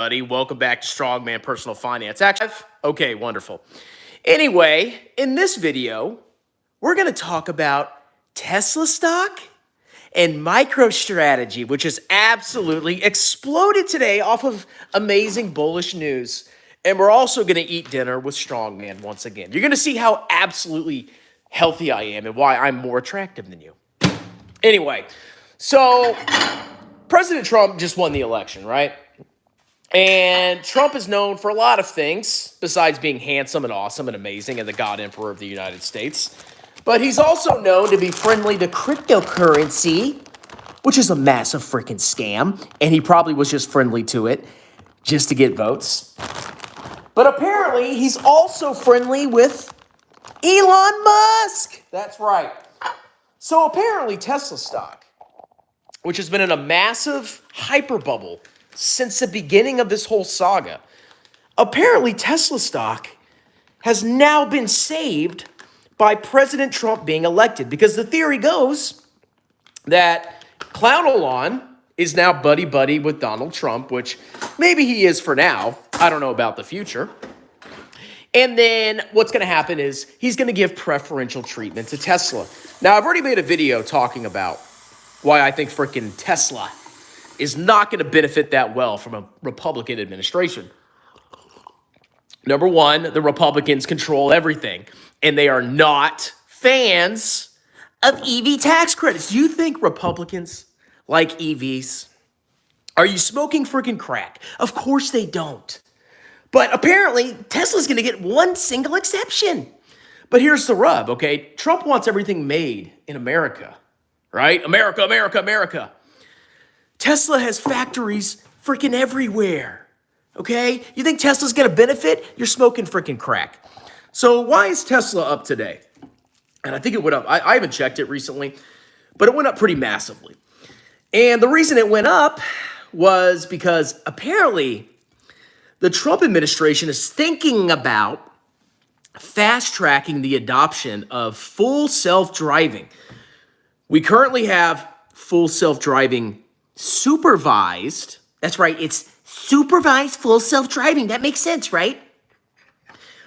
Buddy, welcome back to Strongman Personal Finance. Okay, wonderful. Anyway, in this video, we're going to talk about Tesla stock and MicroStrategy, which has absolutely exploded today off of amazing bullish news. And we're also going to eat dinner with Strongman once again. You're going to see how absolutely healthy I am and why I'm more attractive than you. Anyway, so President Trump just won the election, right? And Trump is known for a lot of things besides being handsome and awesome and amazing and the God Emperor of the United States. But he's also known to be friendly to cryptocurrency, which is a massive freaking scam. And he probably was just friendly to it just to get votes. But apparently he's also friendly with Elon Musk. That's right. So apparently Tesla stock, which has been in a massive hyper bubble since the beginning of this whole saga. Apparently, Tesla stock has now been saved by President Trump being elected because the theory goes that Clown Elon is now buddy-buddy with Donald Trump, which maybe he is for now. I don't know about the future. And then what's going to happen is he's going to give preferential treatment to Tesla. Now, I've already made a video talking about why I think freaking Tesla is not going to benefit that well from a Republican administration. Number one, the Republicans control everything, and they are not fans of EV tax credits. Do you think Republicans like EVs? Are you smoking freaking crack? Of course they don't. But apparently, Tesla's going to get one single exception. But here's the rub, okay? Trump wants everything made in America, right? America, America, America. Tesla has factories freaking everywhere, okay? You think Tesla's going to benefit? You're smoking freaking crack. So why is Tesla up today? And I think it went up. I haven't checked it recently, but it went up pretty massively. And the reason it went up was because apparently the Trump administration is thinking about fast-tracking the adoption of full self-driving. We currently have full self-driving supervised. That's right. It's supervised full self-driving. That makes sense, right?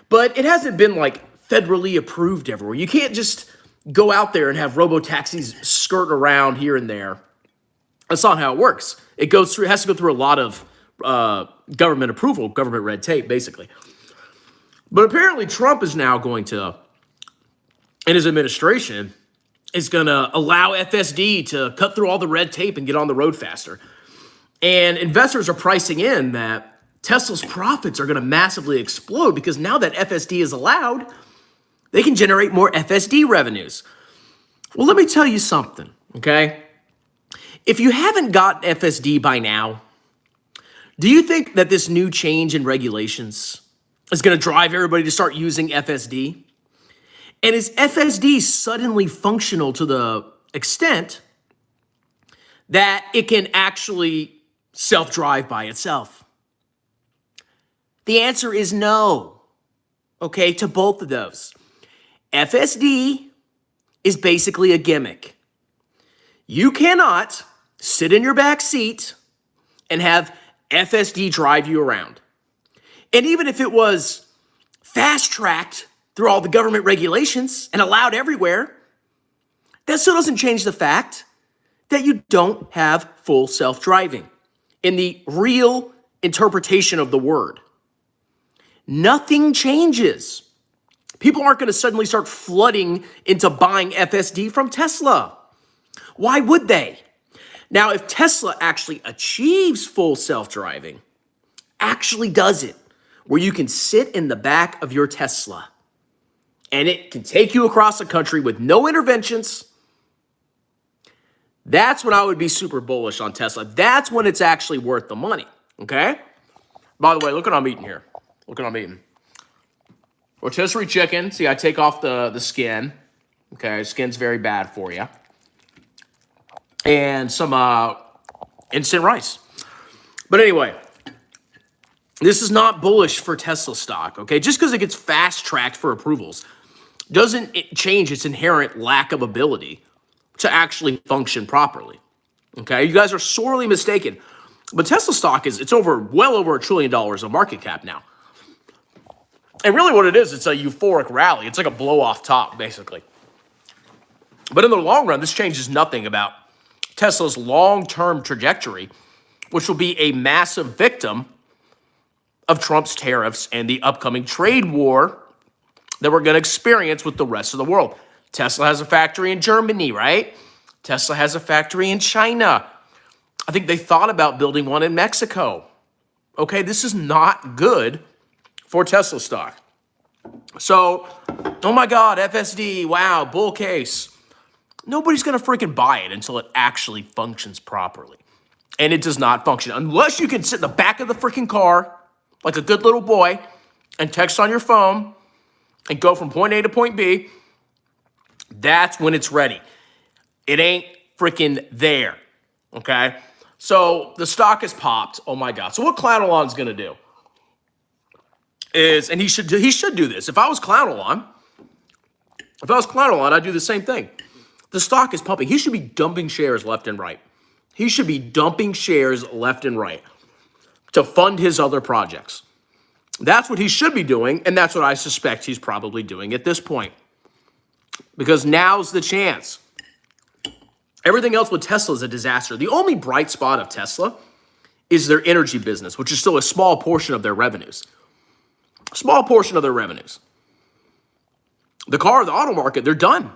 But it hasn't been like federally approved everywhere. You can't just go out there and have robo-taxis skirt around here and there. That's not how it works. It goes through. It has to go through a lot of government approval, government red tape, basically. But apparently Trump is now going to, in his administration, is going to allow FSD to cut through all the red tape and get on the road faster. And investors are pricing in that Tesla's profits are going to massively explode because now that FSD is allowed, they can generate more FSD revenues. Well, let me tell you something, okay? If you haven't got FSD by now, do you think that this new change in regulations is going to drive everybody to start using FSD? And is FSD suddenly functional to the extent that it can actually self-drive by itself? The answer is no, okay, to both of those. FSD is basically a gimmick. You cannot sit in your back seat and have FSD drive you around. And even if it was fast-tracked through all the government regulations and allowed everywhere, that still doesn't change the fact that you don't have full self-driving in the real interpretation of the word. Nothing changes. People aren't going to suddenly start flooding into buying FSD from Tesla. Why would they? Now, if Tesla actually achieves full self-driving, actually does it, where you can sit in the back of your Tesla and it can take you across the country with no interventions, that's when I would be super bullish on Tesla. That's when it's actually worth the money, okay? By the way, look what I'm eating here. Look what I'm eating. Rotisserie chicken. See, I take off the skin. Okay, skin's very bad for you. And some instant rice. But anyway, this is not bullish for Tesla stock, okay? Just because it gets fast-tracked for approvals doesn't change its inherent lack of ability to actually function properly, okay? You guys are sorely mistaken. But Tesla stock it's well over $1 trillion of market cap now. And really what it is, it's a euphoric rally. It's like a blow off top, basically. But in the long run, this changes nothing about Tesla's long-term trajectory, which will be a massive victim of Trump's tariffs and the upcoming trade war that we're going to experience with the rest of the world. Tesla has a factory in Germany, right? Tesla has a factory in China. I think they thought about building one in Mexico. Okay, this is not good for Tesla stock. So, oh my God, FSD, wow, bull case. Nobody's going to freaking buy it until it actually functions properly. And it does not function. Unless you can sit in the back of the freaking car like a good little boy and text on your phone and go from point A to point B, that's when it's ready. It ain't freaking there, okay? So the stock has popped. Oh my God. So what Clown Elon's going to do is, and he should do this. If I was Clown Elon, I'd do the same thing. The stock is pumping. He should be dumping shares left and right. He should be dumping shares left and right to fund his other projects. That's what he should be doing, and that's what I suspect he's probably doing at this point. Because now's the chance. Everything else with Tesla is a disaster. The only bright spot of Tesla is their energy business, which is still a small portion of their revenues. Small portion of their revenues. The auto market, they're done.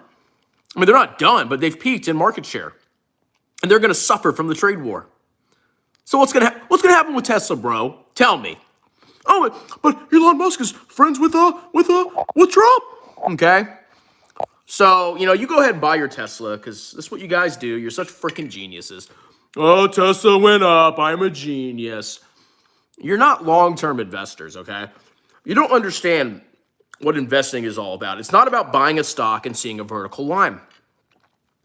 I mean, they're not done, but they've peaked in market share. And they're going to suffer from the trade war. So what's going to happen with Tesla, bro? Tell me. Oh, but Elon Musk is friends with Trump. Okay? So, you go ahead and buy your Tesla because that's what you guys do. You're such freaking geniuses. Oh, Tesla went up. I'm a genius. You're not long-term investors, okay? You don't understand what investing is all about. It's not about buying a stock and seeing a vertical line.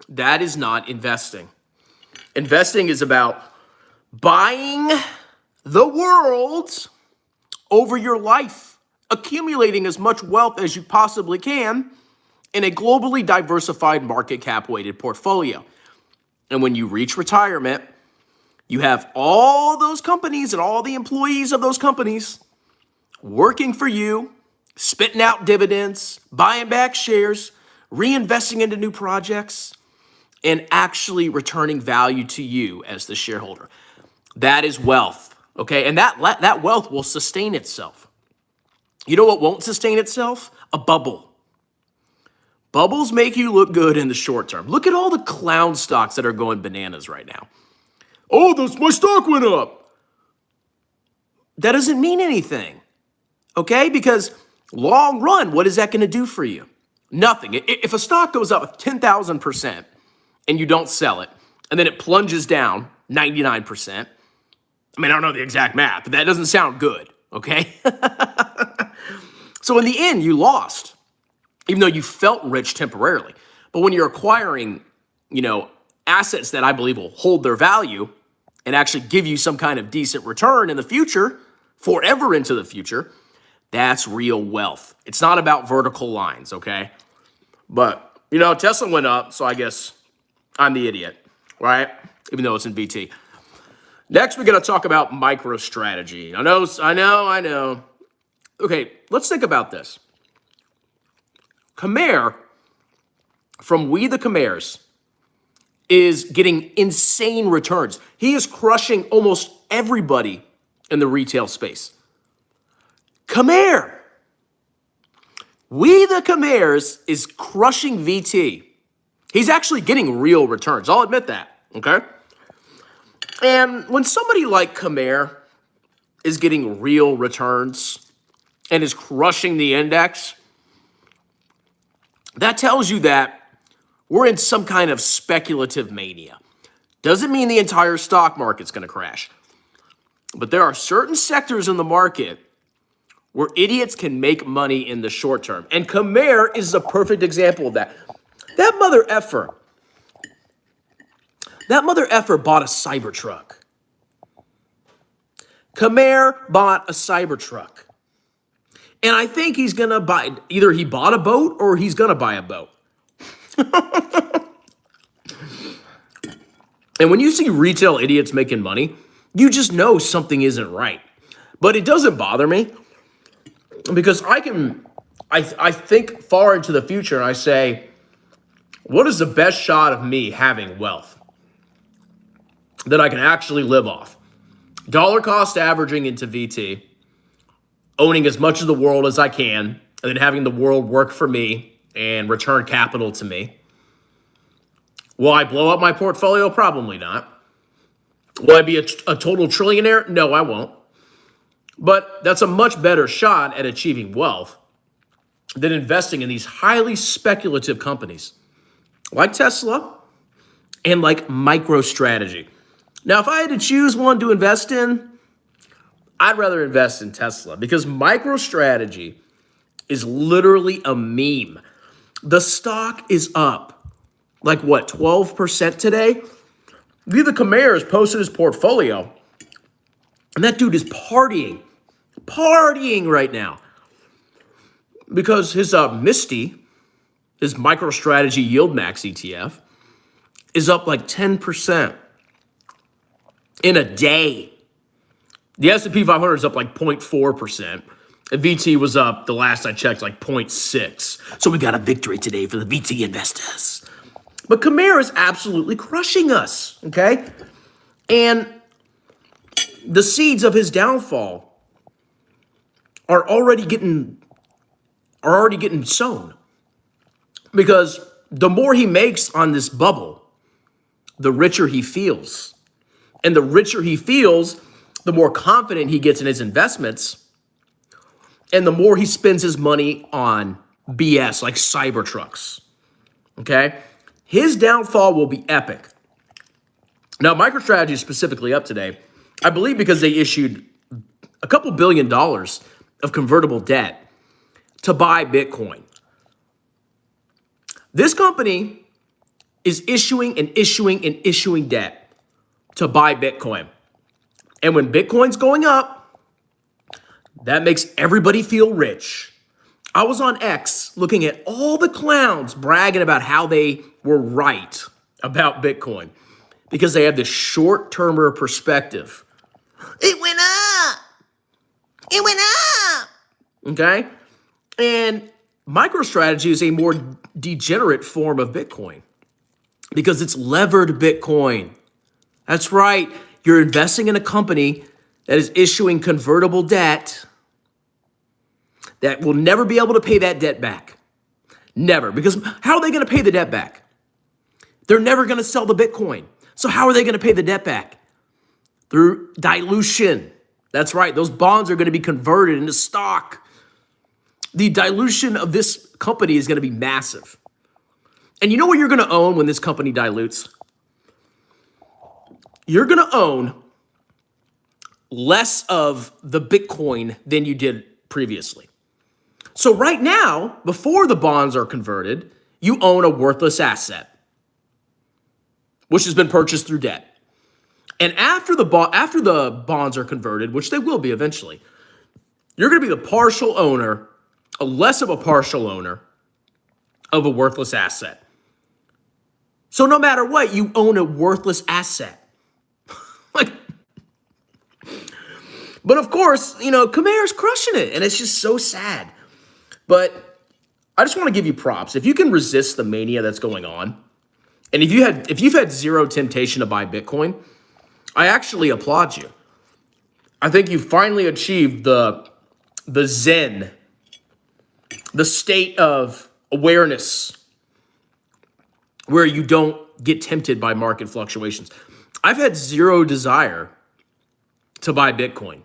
That is not investing. Investing is about buying the world over your life, accumulating as much wealth as you possibly can in a globally diversified market cap weighted portfolio. And when you reach retirement, you have all those companies and all the employees of those companies working for you, spitting out dividends, buying back shares, reinvesting into new projects, and actually returning value to you as the shareholder. That is wealth, okay? And that wealth will sustain itself. You know what won't sustain itself? A bubble. Bubbles make you look good in the short term. Look at all the clown stocks that are going bananas right now. Oh, my stock went up. That doesn't mean anything, okay? Because long run, what is that going to do for you? Nothing. If a stock goes up 10,000% and you don't sell it, and then it plunges down 99%, I mean, I don't know the exact math, but that doesn't sound good, okay? So in the end, you lost, even though you felt rich temporarily. But when you're acquiring, assets that I believe will hold their value and actually give you some kind of decent return in the future, forever into the future, that's real wealth. It's not about vertical lines, okay? But, Tesla went up, so I guess I'm the idiot, right? Even though it's in VT. Next, we're going to talk about MicroStrategy. I know. Okay, let's think about this. Khmer, from We the Khmers, is getting insane returns. He is crushing almost everybody in the retail space. Khmer. We the Khmers is crushing VT. He's actually getting real returns. I'll admit that, okay? And when somebody like Khmer is getting real returns and is crushing the index, that tells you that we're in some kind of speculative mania. Doesn't mean the entire stock market's going to crash. But there are certain sectors in the market where idiots can make money in the short term. And Khmer is a perfect example of that. That mother effer bought a Cybertruck. Khmer bought a Cybertruck. And I think he's going to buy, either he bought a boat or he's going to buy a boat. And when you see retail idiots making money, You just know something isn't right. But it doesn't bother me because I think far into the future and I say, what is the best shot of me having wealth that I can actually live off? Dollar cost averaging into VT, owning as much of the world as I can, and then having the world work for me and return capital to me. Will I blow up my portfolio? Probably not. Will I be a total trillionaire? No, I won't. But that's a much better shot at achieving wealth than investing in these highly speculative companies like Tesla and like MicroStrategy. Now, if I had to choose one to invest in, I'd rather invest in Tesla because MicroStrategy is literally a meme. The stock is up like what, 12% today? Vita Kamara has posted his portfolio, and that dude is partying right now because his Misty, his MicroStrategy Yield Max ETF, is up like 10% in a day. The S&P 500 is up like 0.4%. And VT was up, the last I checked, like 0.6. So we got a victory today for the VT investors. But Kamara is absolutely crushing us, okay? And the seeds of his downfall are already getting sown. Because the more he makes on this bubble, the richer he feels. And the richer he feels, the more confident he gets in his investments, and the more he spends his money on BS like Cybertrucks, okay? His downfall will be epic. Now, MicroStrategy is specifically up today, I believe because they issued a couple $1 billion of convertible debt to buy Bitcoin. This company is issuing and issuing and issuing debt to buy Bitcoin. And when Bitcoin's going up, that makes everybody feel rich. I was on X looking at all the clowns bragging about how they were right about Bitcoin because they have this short-termer perspective. It went up. It went up. Okay? And MicroStrategy is a more degenerate form of Bitcoin because it's levered Bitcoin. That's right. You're investing in a company that is issuing convertible debt that will never be able to pay that debt back. Never. Because how are they going to pay the debt back? They're never going to sell the Bitcoin. So how are they going to pay the debt back? Through dilution. That's right. Those bonds are going to be converted into stock. The dilution of this company is going to be massive. And you know what you're going to own when this company dilutes? You're going to own less of the Bitcoin than you did previously. So right now, before the bonds are converted, you own a worthless asset, which has been purchased through debt. And after the bonds are converted, which they will be eventually, you're going to be the partial owner, a less of a partial owner of a worthless asset. So no matter what, you own a worthless asset. But of course, Kamara's crushing it, and it's just so sad. But I just want to give you props. If you can resist the mania that's going on, and if you've had zero temptation to buy Bitcoin, I actually applaud you. I think you finally achieved the zen, the state of awareness where you don't get tempted by market fluctuations. I've had zero desire to buy Bitcoin.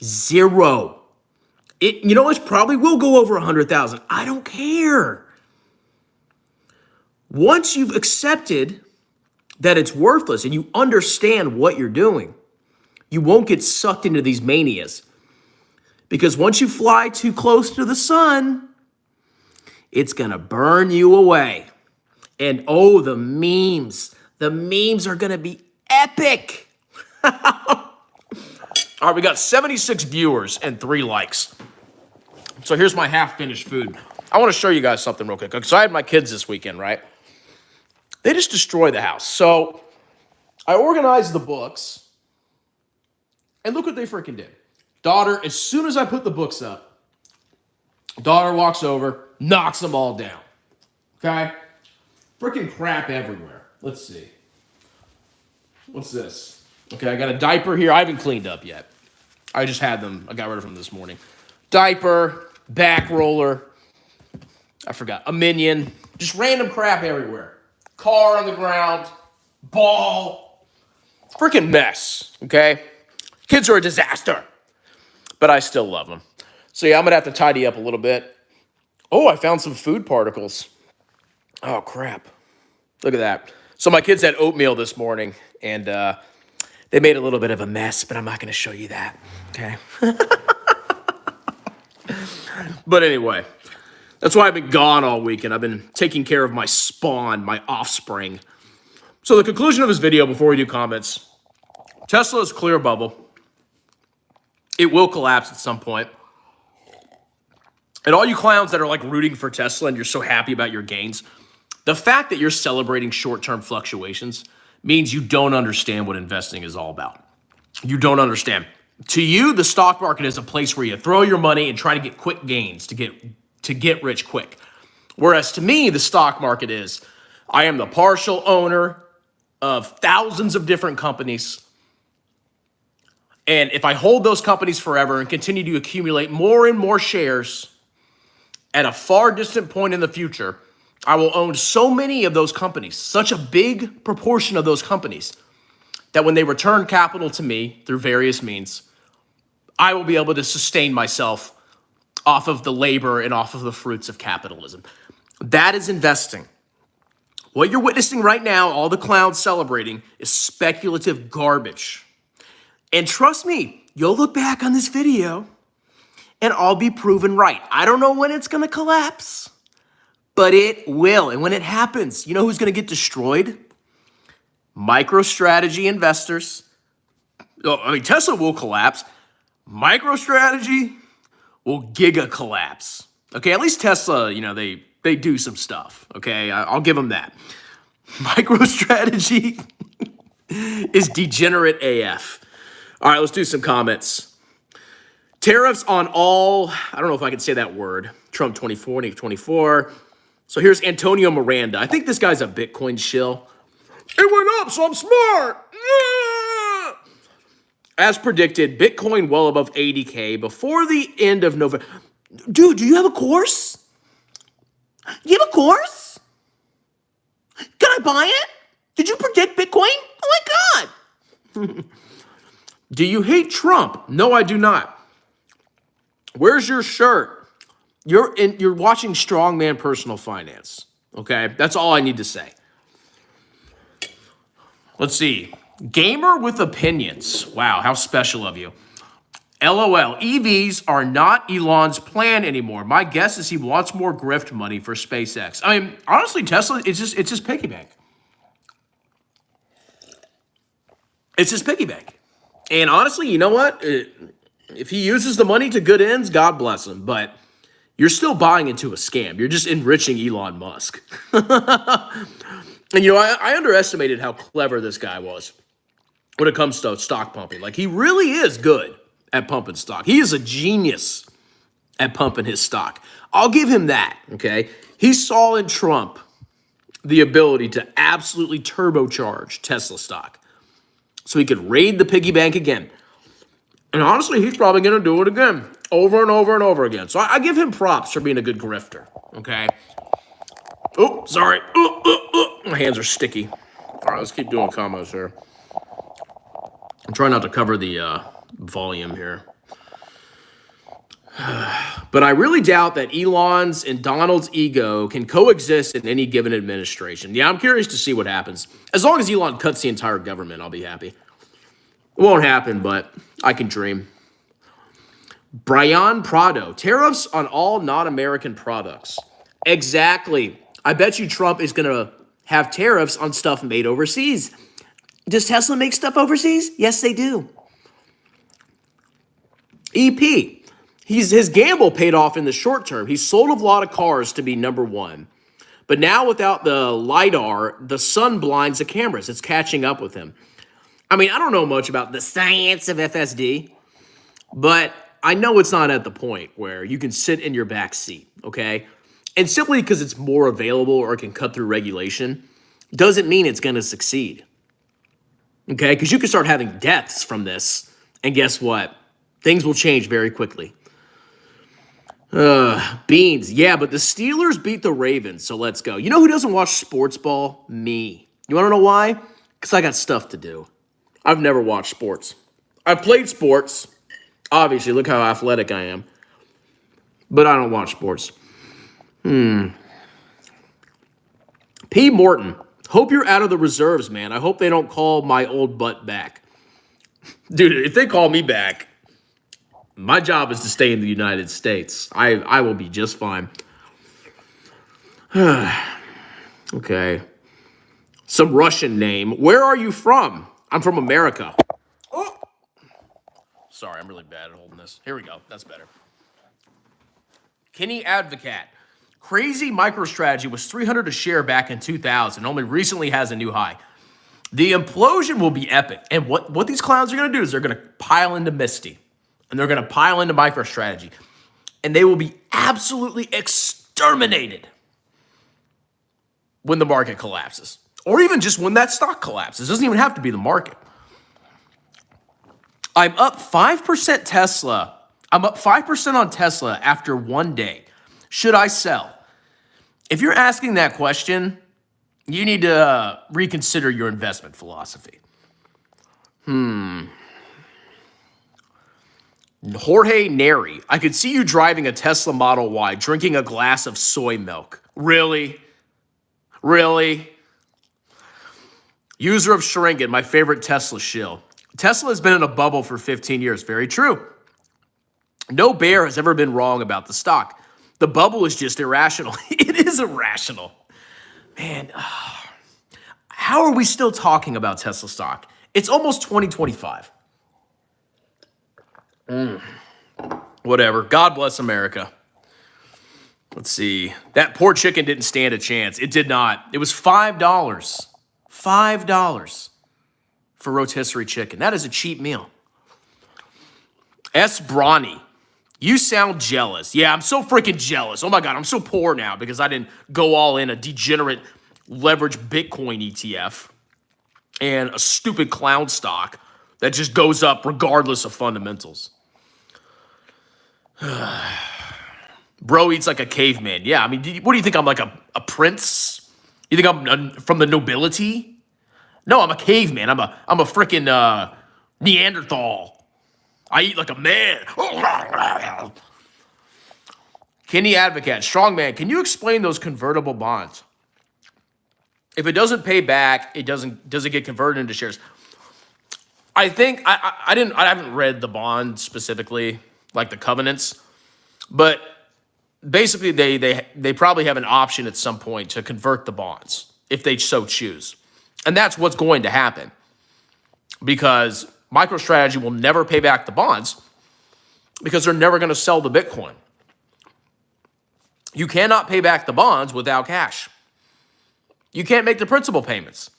Zero. It probably will go over 100,000. I don't care. Once you've accepted that it's worthless and you understand what you're doing, you won't get sucked into these manias. Because once you fly too close to the sun, it's going to burn you away. And oh, the memes are going to be epic. All right, we got 76 viewers and 3 likes. So here's my half-finished food. I want to show you guys something real quick. Because I had my kids this weekend, right? They just destroyed the house. So I organized the books. And look what they freaking did. Daughter, as soon as I put the books up, daughter walks over, knocks them all down. Okay? Freaking crap everywhere. Let's see. What's this? Okay, I got a diaper here. I haven't cleaned up yet. I just had them. I got rid of them this morning. Diaper, back roller. I forgot. A minion. Just random crap everywhere. Car on the ground. Ball. Freaking mess. Okay? Kids are a disaster. But I still love them. So yeah, I'm going to have to tidy up a little bit. Oh, I found some food particles. Oh, crap. Look at that. So my kids had oatmeal this morning, and they made a little bit of a mess, but I'm not going to show you that, okay? But anyway, that's why I've been gone all weekend. I've been taking care of my spawn, my offspring. So the conclusion of this video, before we do comments, Tesla is clear bubble. It will collapse at some point. And all you clowns that are like rooting for Tesla and you're so happy about your gains, the fact that you're celebrating short-term fluctuations means you don't understand what investing is all about. You don't understand. To you, the stock market is a place where you throw your money and try to get quick gains, to get rich quick. Whereas to me, the stock market is, I am the partial owner of thousands of different companies. And if I hold those companies forever and continue to accumulate more and more shares at a far distant point in the future, I will own so many of those companies, such a big proportion of those companies, that when they return capital to me through various means, I will be able to sustain myself off of the labor and off of the fruits of capitalism. That is investing. What you're witnessing right now, all the clowns celebrating, is speculative garbage. And trust me, you'll look back on this video and I'll be proven right. I don't know when it's going to collapse, but it will. And when it happens, you know who's going to get destroyed? MicroStrategy investors. Oh, I mean, Tesla will collapse. MicroStrategy will giga collapse. Okay, at least Tesla, you know, they do some stuff. Okay, I'll give them that. MicroStrategy is degenerate AF. All right, let's do some comments. Tariffs on all, I don't know if I can say that word, Trump 24. So here's Antonio Miranda. I think this guy's a Bitcoin shill. It went up, so I'm smart. Yeah! As predicted, Bitcoin well above 80K before the end of November. Dude, do you have a course? You have a course? Can I buy it? Did you predict Bitcoin? Oh my God. Do you hate Trump? No, I do not. Where's your shirt? You're watching Strongman Personal Finance. Okay, that's all I need to say. Let's see. Gamer with opinions. Wow, how special of you. LOL. EVs are not Elon's plan anymore. My guess is he wants more grift money for SpaceX. I mean, honestly, Tesla, it's his piggy bank. It's his piggy bank. And honestly, you know what? If he uses the money to good ends, God bless him. But you're still buying into a scam. You're just enriching Elon Musk. And, you know, I underestimated how clever this guy was when it comes to stock pumping. Like, he really is good at pumping stock. He is a genius at pumping his stock. I'll give him that, okay? He saw in Trump the ability to absolutely turbocharge Tesla stock so he could raid the piggy bank again. And honestly, he's probably going to do it again, over and over and over again. So I give him props for being a good grifter, okay? Oh, sorry. My hands are sticky. All right, let's keep doing combos here. I'm trying not to cover the volume here. But I really doubt that Elon's and Donald's ego can coexist in any given administration. Yeah, I'm curious to see what happens. As long as Elon cuts the entire government, I'll be happy. It won't happen, but I can dream. Brian Prado, tariffs on all non-American products. Exactly. I bet you Trump is going to have tariffs on stuff made overseas. Does Tesla make stuff overseas? Yes, they do. EP. His gamble paid off in the short term. He sold a lot of cars to be number one. But now without the LiDAR, the sun blinds the cameras. It's catching up with him. I mean, I don't know much about the science of FSD, but I know it's not at the point where you can sit in your back seat, okay? And simply because it's more available or it can cut through regulation doesn't mean it's going to succeed, okay? Because you can start having deaths from this, and guess what? Things will change very quickly. Beans. Yeah, but the Steelers beat the Ravens, so let's go. You know who doesn't watch sports ball? Me. You want to know why? Because I got stuff to do. I've never watched sports. I've played sports. Obviously, look how athletic I am. But I don't watch sports. P. Morton. Hope you're out of the reserves, man. I hope they don't call my old butt back. Dude, if they call me back, my job is to stay in the United States. I will be just fine. Okay. Some Russian name. Where are you from? I'm from America. Oh. Sorry, I'm really bad at holding this. Here we go. That's better. Kenny Advocate. Crazy MicroStrategy was 300 a share back in 2000. Only recently has a new high. The implosion will be epic. And what these clowns are going to do is they're going to pile into Misty. And they're going to pile into MicroStrategy. And they will be absolutely exterminated when the market collapses. Or even just when that stock collapses. It doesn't even have to be the market. I'm up 5% Tesla. I'm up 5% on Tesla after one day. Should I sell? If you're asking that question, you need to reconsider your investment philosophy. Jorge Neri. I could see you driving a Tesla Model Y, drinking a glass of soy milk. Really? Really? User of Shringan, my favorite Tesla shill. Tesla has been in a bubble for 15 years. Very true. No bear has ever been wrong about the stock. The bubble is just irrational. It is irrational. Man, how are we still talking about Tesla stock? It's almost 2025. Whatever. God bless America. Let's see. That poor chicken didn't stand a chance. It did not. It was $5. $5 for rotisserie chicken. That is a cheap meal. S. Brawny. You sound jealous. Yeah, I'm so freaking jealous. Oh my God, I'm so poor now because I didn't go all in a degenerate leverage Bitcoin ETF and a stupid clown stock that just goes up regardless of fundamentals. Bro eats like a caveman. Yeah, I mean, what do you think? I'm like a prince? You think I'm from the nobility? No, I'm a caveman. I'm a freaking Neanderthal. I eat like a man. Kenny Advocate, strongman. Can you explain those convertible bonds? If it doesn't pay back, does it get converted into shares? I think I haven't read the bond specifically, like the covenants, but basically they probably have an option at some point to convert the bonds if they so choose. And that's what's going to happen because MicroStrategy will never pay back the bonds because they're never going to sell the Bitcoin. You cannot pay back the bonds without cash. You can't make the principal payments.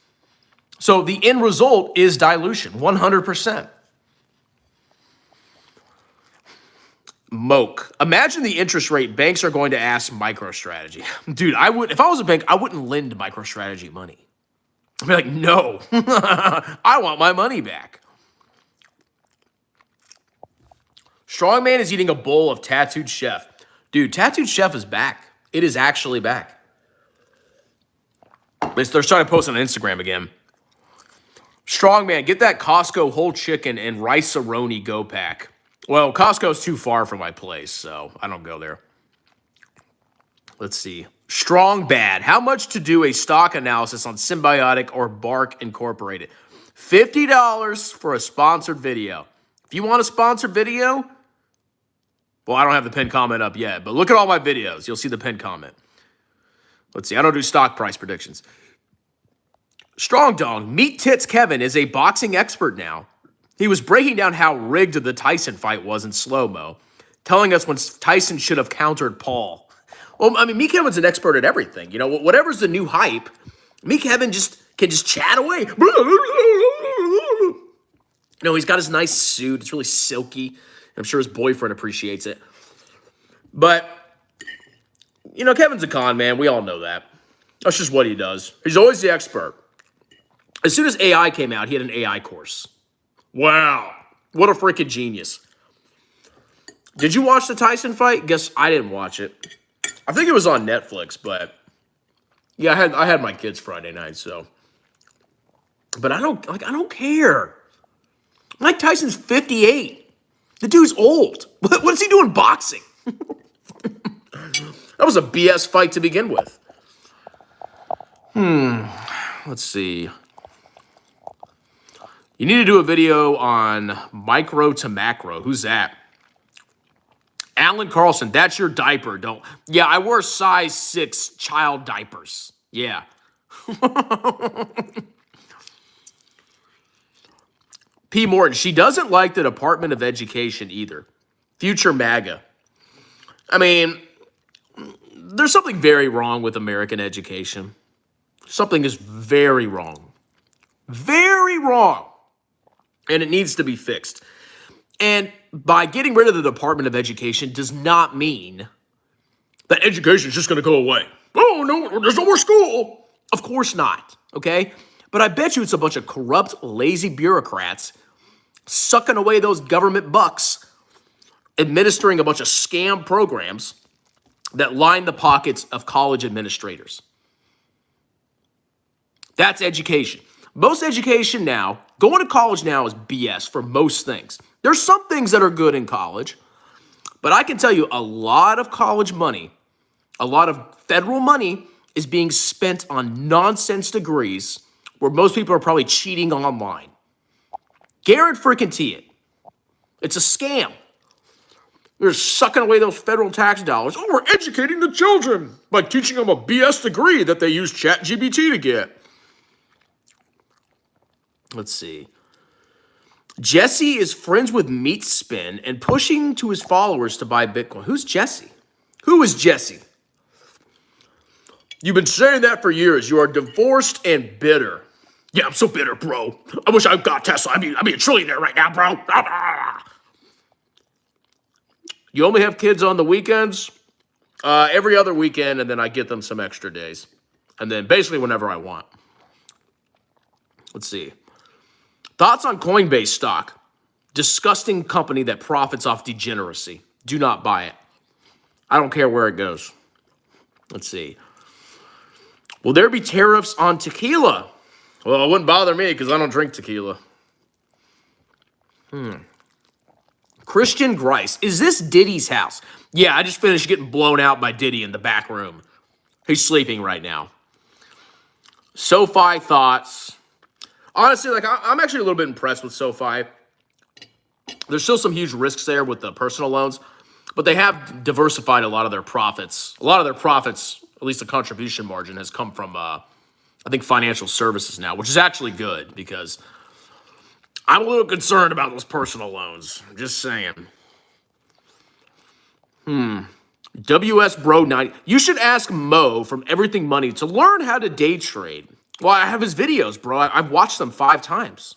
So the end result is dilution, 100%. Moke. Imagine the interest rate banks are going to ask MicroStrategy. Dude, if I was a bank, I wouldn't lend MicroStrategy money. I'd be like, no, I want my money back. Strongman is eating a bowl of Tattooed Chef. Dude, Tattooed Chef is back. It is actually back. They're starting to post on Instagram again. Strongman, get that Costco whole chicken and rice-a-roni go pack. Well, Costco's too far from my place, so I don't go there. Let's see. Strong Bad. How much to do a stock analysis on Symbiotic or Bark Incorporated? $50 for a sponsored video. If you want a sponsored video, well, I don't have the pinned comment up yet, but look at all my videos. You'll see the pinned comment. Let's see. I don't do stock price predictions. Strong Dong. Meat Tits Kevin is a boxing expert now. He was breaking down how rigged the Tyson fight was in slow-mo, telling us when Tyson should have countered Paul. Well, I mean, Meat Kevin's an expert at everything. You know, whatever's the new hype, Meat Kevin can just chat away. You know, he's got his nice suit. It's really silky. I'm sure his boyfriend appreciates it. But, you know, Kevin's a con man. We all know that. That's just what he does. He's always the expert. As soon as AI came out, he had an AI course. Wow. What a freaking genius. Did you watch the Tyson fight? Guess I didn't watch it. I think it was on Netflix, but yeah, I had my kids Friday night, so. But I don't care. Mike Tyson's 58. The dude's old. What is he doing boxing? That was a BS fight to begin with. Let's see. You need to do a video on micro to macro. Who's that? Alan Carlson, that's your diaper. Don't. Yeah, I wear size 6 child diapers. Yeah. P. Morton, she doesn't like the Department of Education either. Future MAGA. I mean, there's something very wrong with American education. Something is very wrong. Very wrong. And it needs to be fixed. And by getting rid of the Department of Education does not mean that education is just going to go away. Oh, no, there's no more school. Of course not, okay? But I bet you it's a bunch of corrupt, lazy bureaucrats sucking away those government bucks, administering a bunch of scam programs that line the pockets of college administrators. That's education. Most education now, going to college now is BS for most things. There's some things that are good in college, but I can tell you a lot of college money, a lot of federal money is being spent on nonsense degrees where most people are probably cheating online. Guarantee it. It's a scam. They're sucking away those federal tax dollars. Oh, we're educating the children by teaching them a BS degree that they use ChatGPT to get. Let's see. Jesse is friends with Meat Spin and pushing to his followers to buy Bitcoin. Who's Jesse? Who is Jesse? You've been saying that for years. You are divorced and bitter. Yeah, I'm so bitter, bro. I wish I got Tesla. I'd be a trillionaire right now, bro. You only have kids on the weekends? Every other weekend, and then I get them some extra days. And then basically whenever I want. Let's see. Thoughts on Coinbase stock. Disgusting company that profits off degeneracy. Do not buy it. I don't care where it goes. Let's see. Will there be tariffs on tequila? Well, it wouldn't bother me because I don't drink tequila. Christian Grice. Is this Diddy's house? Yeah, I just finished getting blown out by Diddy in the back room. He's sleeping right now. SoFi thoughts. Honestly, I'm actually a little bit impressed with SoFi. There's still some huge risks there with the personal loans, but they have diversified a lot of their profits. A lot of their profits, at least the contribution margin, has come from, I think, financial services now, which is actually good because I'm a little concerned about those personal loans. I'm just saying. WS Bro 90. You should ask Mo from Everything Money to learn how to day trade. Well, I have his videos, bro. I've watched them 5 times.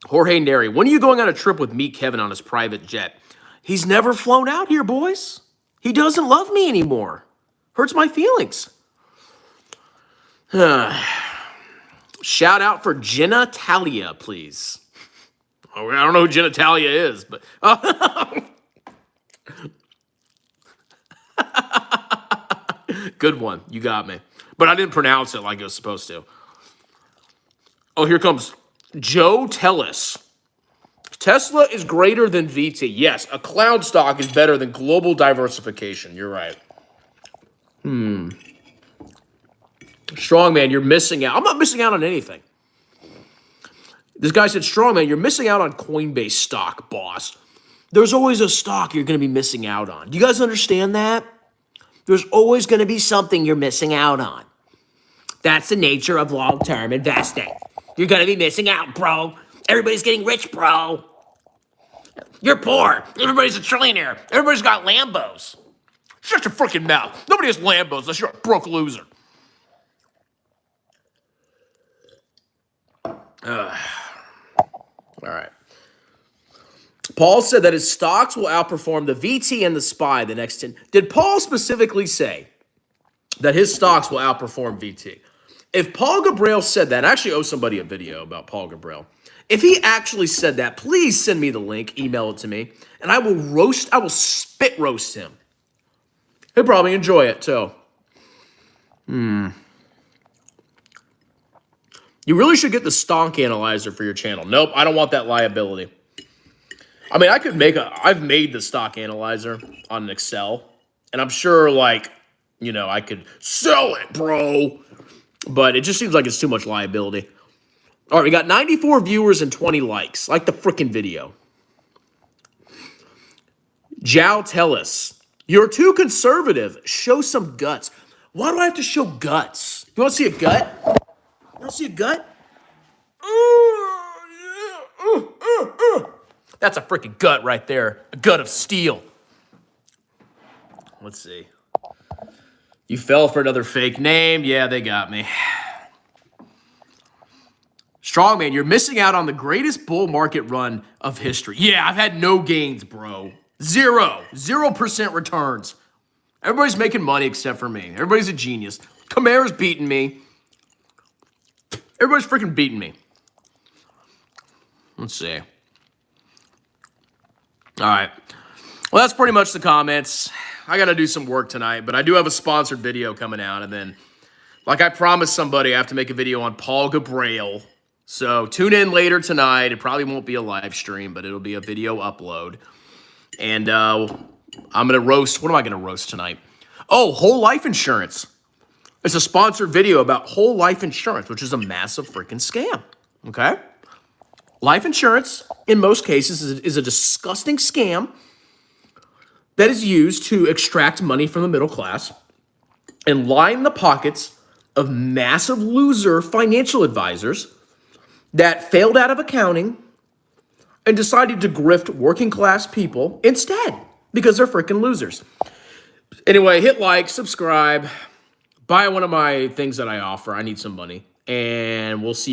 Jorge Neri. When are you going on a trip with Meet Kevin on his private jet? He's never flown out here, boys. He doesn't love me anymore. Hurts my feelings. Shout out for Jenna Talia, please. Oh, I don't know who Jenna Talia is, but... Good one. You got me. But I didn't pronounce it like it was supposed to. Oh, here comes Joe Tellis. Tesla is greater than VT. Yes, a cloud stock is better than global diversification. You're right. Strongman, you're missing out. I'm not missing out on anything. This guy said, Strongman, you're missing out on Coinbase stock, boss. There's always a stock you're going to be missing out on. Do you guys understand that? There's always going to be something you're missing out on. That's the nature of long-term investing. You're going to be missing out, bro. Everybody's getting rich, bro. You're poor. Everybody's a trillionaire. Everybody's got Lambos. Shut your freaking mouth. Nobody has Lambos unless you're a broke loser. All right. Paul said that his stocks will outperform the VT and the SPY the next 10. Did Paul specifically say that his stocks will outperform VT? If Paul Gabriel said that, I actually owe somebody a video about Paul Gabriel. If he actually said that, please send me the link, email it to me, and I will spit roast him. He'll probably enjoy it too. You really should get the stock analyzer for your channel. Nope, I don't want that liability. I mean, I've made the stock analyzer on an Excel, and I'm sure, like, you know, I could sell it, bro. But it just seems like it's too much liability. All right, we got 94 viewers and 20 likes. Like the freaking video. Jow Tellis, you're too conservative. Show some guts. Why do I have to show guts? You want to see a gut? You want to see a gut? That's a freaking gut right there. A gut of steel. Let's see. You fell for another fake name. Yeah, they got me. Strongman, you're missing out on the greatest bull market run of history. Yeah, I've had no gains, bro. 0% returns. Everybody's making money except for me. Everybody's a genius. Camara's beating me. Everybody's freaking beating me. Let's see. All right. Well, that's pretty much the comments. I got to do some work tonight, but I do have a sponsored video coming out. And then, like I promised somebody, I have to make a video on Paul Gabriel. So tune in later tonight. It probably won't be a live stream, but it'll be a video upload. And I'm going to roast. What am I going to roast tonight? Oh, whole life insurance. It's a sponsored video about whole life insurance, which is a massive freaking scam. Okay? Life insurance, in most cases, is a disgusting scam that is used to extract money from the middle class and line the pockets of massive loser financial advisors that failed out of accounting and decided to grift working class people instead because they're freaking losers. Anyway, hit like, subscribe, buy one of my things that I offer. I need some money, and we'll see you.